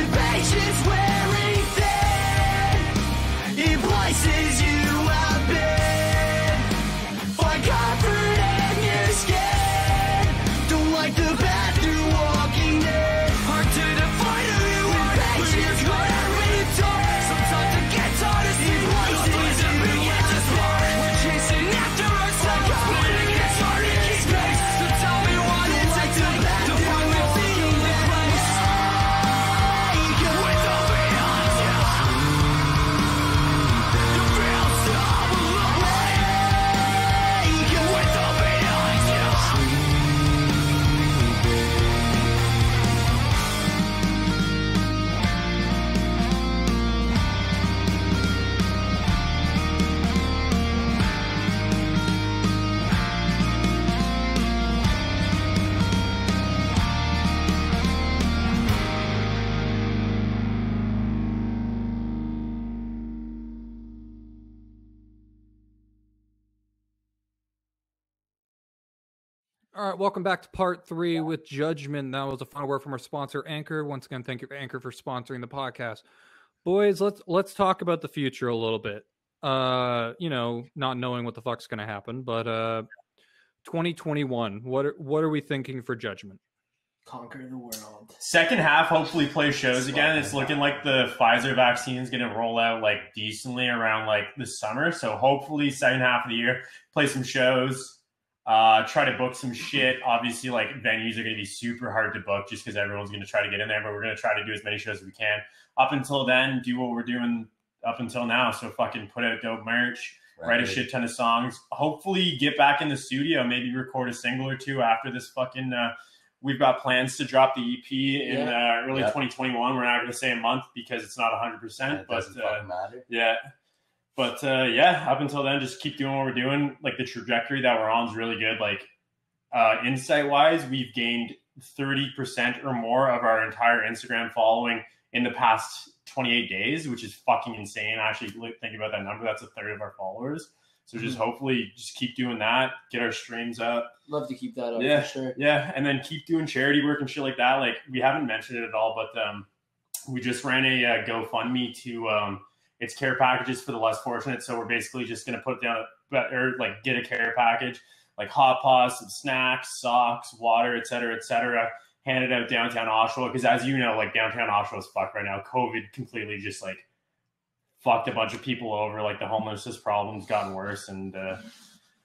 Patience wearing thin, in places you have been, find comfort in your skin. Don't like the path you're walking in, hard to define who you are when you're caught up in the dark. Sometimes it gets hard to see places that begin to spark. We're chasing after ourselves, but it gets hard to keep pace. So tell me, what is it to finally feel in place? All right, welcome back to part 3 with Judgment. That was a final word from our sponsor, Anchor. Once again, thank you, Anchor, for sponsoring the podcast. Boys, let's talk about the future a little bit. Not knowing what the fuck's going to happen, but 2021, what are we thinking for Judgment? Conquer the world. Second half, hopefully play shows again. It's looking like the Pfizer vaccine is going to roll out like decently around like the summer. So hopefully second half of the year, play some shows. Try to book some shit. Obviously, like venues are going to be super hard to book just because everyone's going to try to get in there. But we're going to try to do as many shows as we can. Up until then, do what we're doing up until now. So fucking put out dope merch, write a shit ton of songs. Hopefully, get back in the studio. Maybe record a single or two after this fucking. We've got plans to drop the EP in early 2021. We're not going to say a month because it's not 100%. It doesn't fucking matter. Yeah. But up until then, just keep doing what we're doing. Like the trajectory that we're on is really good. Like insight-wise, we've gained 30% or more of our entire Instagram following in the past 28 days, which is fucking insane. I actually think about that number. That's a third of our followers. So just hopefully just keep doing that, get our streams up. Love to keep that up Yeah, for sure. Yeah, and then keep doing charity work and shit like that. Like we haven't mentioned it at all, but we just ran a GoFundMe to it's care packages for the less fortunate. So we're basically just going to put down get a care package, like hot paws, some snacks, socks, water, et cetera, hand it out downtown Oshawa. Because as you know, like downtown Oshawa is fucked right now. COVID completely just like fucked a bunch of people over. Like the homelessness problem's gotten worse, and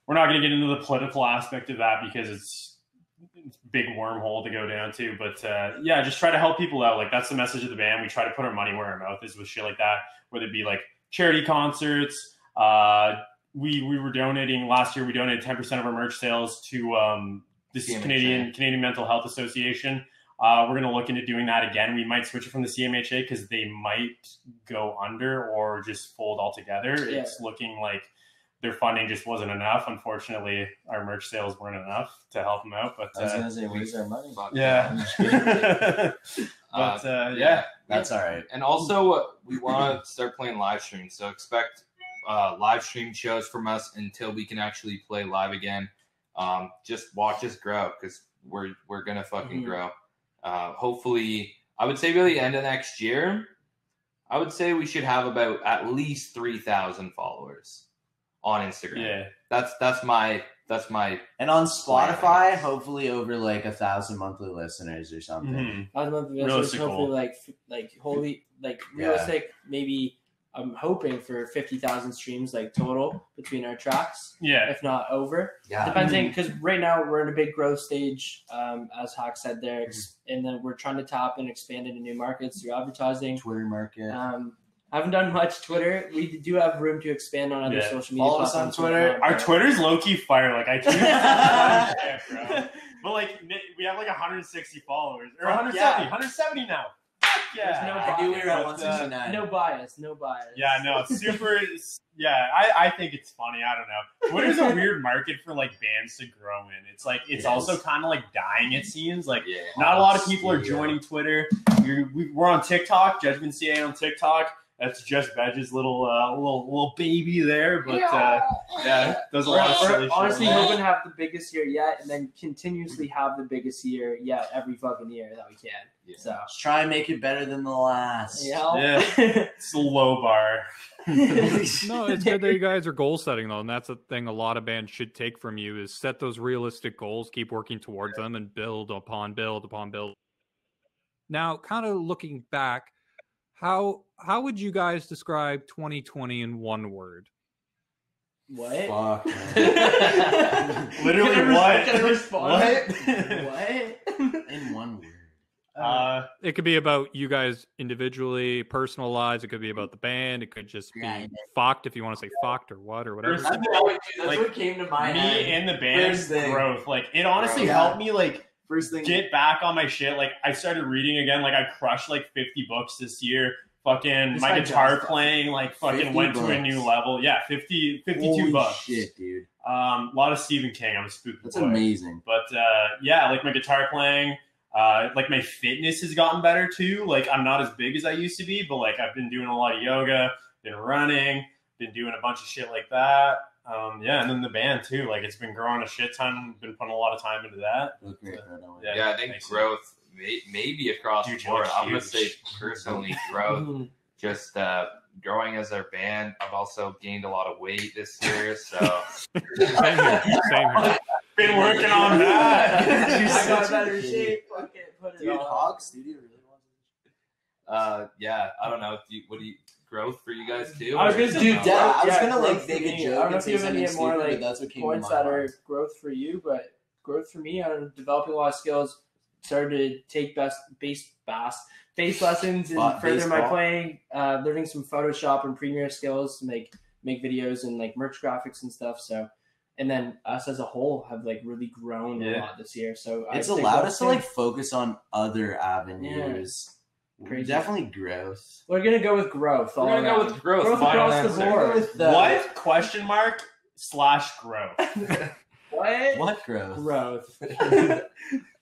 we're not going to get into the political aspect of that because it's a big wormhole to go down to. But yeah, just try to help people out. Like that's the message of the band. We try to put our money where our mouth is with shit like that, whether it be like charity concerts. We were donating last year. We donated 10% of our merch sales to this CMHA. Canadian Mental Health Association. We're going to look into doing that again. We might switch it from the CMHA because they might go under or just fold altogether. Yeah. It's looking like their funding just wasn't enough. Unfortunately, our merch sales weren't enough to help them out. But I was gonna say, where's our money? yeah, but yeah, That's all right. And also, we want to start playing live streams. So expect live stream shows from us until we can actually play live again. Just watch us grow because we're gonna fucking grow. Hopefully, I would say really end of next year. I would say we should have about at least 3,000 followers on Instagram. yeah. That's my And on Spotify, hopefully over like 1,000 monthly listeners or something. Mm-hmm. I was hopefully Yeah. realistic. Maybe I'm hoping for 50,000 streams like total between our tracks, Yeah. if not over. Yeah. Depending, because right now we're in a big growth stage, as Hawk said there, and then we're trying to tap and expand into new markets through advertising. Twitter market. Haven't done much Twitter. We do have room to expand on other Yeah. social media Follow us on platforms. Twitter. Our Twitter's low-key fire. Like, I keep shit, bro. But, like, we have, like, 160 followers. Or 170. 170 now. Fuck yeah. There's no I knew we were at But, 169. No bias. Yeah, no, it's super. Yeah, I think it's funny. I don't know. Twitter's a weird market for, like, bands to grow in. It's, like, it's also kind of, like, dying, it seems. Like, not a lot of people are joining Twitter. We're on TikTok, Judgement CA on TikTok. That's just Bedge's little baby there, but yeah, does a lot of silly shit. Honestly, hoping to have the biggest year yet, and then continuously have the biggest year yet every fucking year that we can. Yeah. So Let's try and make it better than the last. Yeah. It's a low bar. No, it's good that you guys are goal setting though, and that's the thing a lot of bands should take from you is set those realistic goals, keep working towards them, and build upon build. Now, kind of looking back, how would you guys describe 2020 in one word? What? Fuck, man. Literally what? Can I respond? What? In one word. It could be about you guys individually, personal lives. It could be about the band. It could just be fucked if you want to say fucked or what or whatever. First- That's Like, what came to my Me head. and the band First thing. growth. Like, it honestly Yeah. helped me, like, First thing. get back on my shit. Like, I started reading again. Like, I crushed like 50 books this year. Fucking This my guy guitar does. playing, like, fucking 50 went to a books. new level. Yeah, 52 Holy bucks. shit, dude. A lot of Stephen King. I'm a spooky That's boy. amazing. But yeah, like my guitar playing, like my fitness has gotten better too. Like, I'm not as big as I used to be, but like I've been doing a lot of yoga, been running, been doing a bunch of shit like that. Yeah, and then the band too. Like, it's been growing a shit ton. Been putting a lot of time into that. Look great, Frodo. Yeah. I think Thanks. growth maybe across Dude, the you board. look I'm gonna huge. say personally growth. Just growing as our band. I've also gained a lot of weight this year, so Same here. Been working on that. I got better shape. Fucking put it Dude, on. Hog Studio really wants yeah, I don't know. What do you growth for you guys too? I was or- gonna say, Dude, growth, I was yeah, gonna growth like make for a me. joke I don't know and if you say have any something more stupid, like but that's what came points to my that are mind. growth for you, but growth for me, I'm developing a lot of skills. Started to take bass lessons and further my baseball. playing. Learning some Photoshop and Premiere skills to make videos and like merch graphics and stuff. So, and then us as a whole have like really grown a lot this year. So It's I think allowed that's us to like focus on other avenues. Crazy. Definitely growth. We're gonna go with growth. We're all gonna go around. with growth. Growth Final across the answer. board. With, What? Question mark / growth. What? What growth? Growth.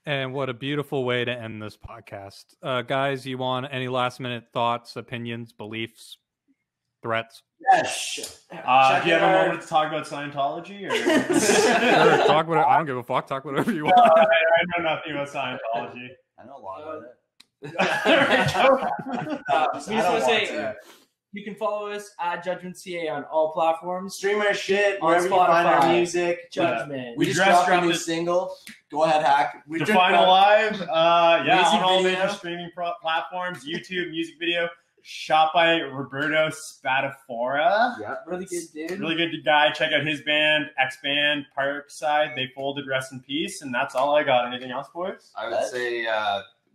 And what a beautiful way to end this podcast. Guys, you want any last minute thoughts, opinions, beliefs? threats. Yes. Do you have a moment to talk about Scientology? Or? Sure, talk whatever. I don't give a fuck. Talk whatever you want. I know nothing about Scientology. I know a lot about it. We just I don't want to say, want to. you can follow us at Judgment CA on all platforms. Stream our shit On wherever you find our Spotify. music. Judgment. We We just just dropped a dropped new it. single. Go ahead, Hack. We just Define dropped- Alive, yeah, Music on all video. major streaming platforms, YouTube, music video, shot by Roberto Spadafora. Yeah, really good dude. Really good guy. Check out his band, X Band, Parkside. They folded, rest in peace. And that's all I got. Anything else, boys? I would say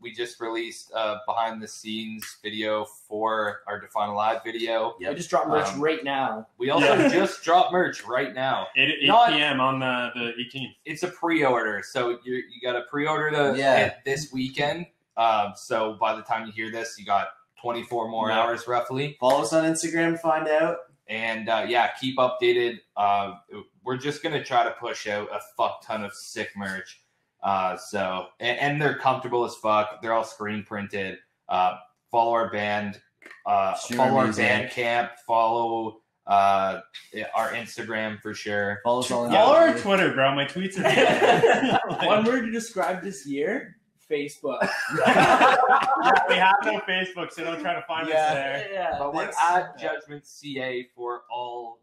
we just released a behind the scenes video for our Define Alive video. I just dropped merch right now. We also just dropped merch right now. 8 Not- p.m. on the 18th. It's a pre-order, so you got to pre-order it this weekend. So by the time you hear this, you got 24 more hours roughly. Follow us on Instagram to find out. And keep updated. We're just gonna try to push out a fuck ton of sick merch. And they're comfortable as fuck. They're all screen printed. Follow our band. Follow our Bandcamp. Follow our Instagram for sure. Follow us all on Follow our Twitter. Twitter, bro. My tweets are One word to describe this year: Facebook. We have no Facebook, so don't try to find us there. Yeah. But we're at Judgment CA for all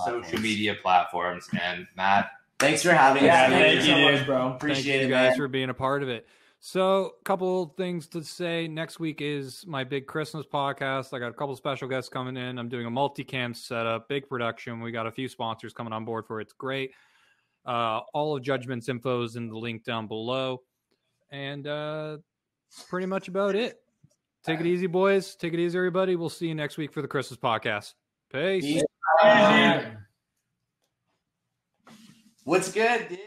social media platforms. And Matt, Thanks for having Yeah, us. thank you so dude. much, bro. Appreciate Thank it, you guys man. for being a part of it. So, a couple things to say. Next week is my big Christmas podcast. I got a couple special guests coming in. I'm doing a multicam setup, big production. We got a few sponsors coming on board for it. It's great. All of Judgment's info is in the link down below. And pretty much about it. Take it easy, boys. Take it easy, everybody. We'll see you next week for the Christmas podcast. Peace. What's good, dude?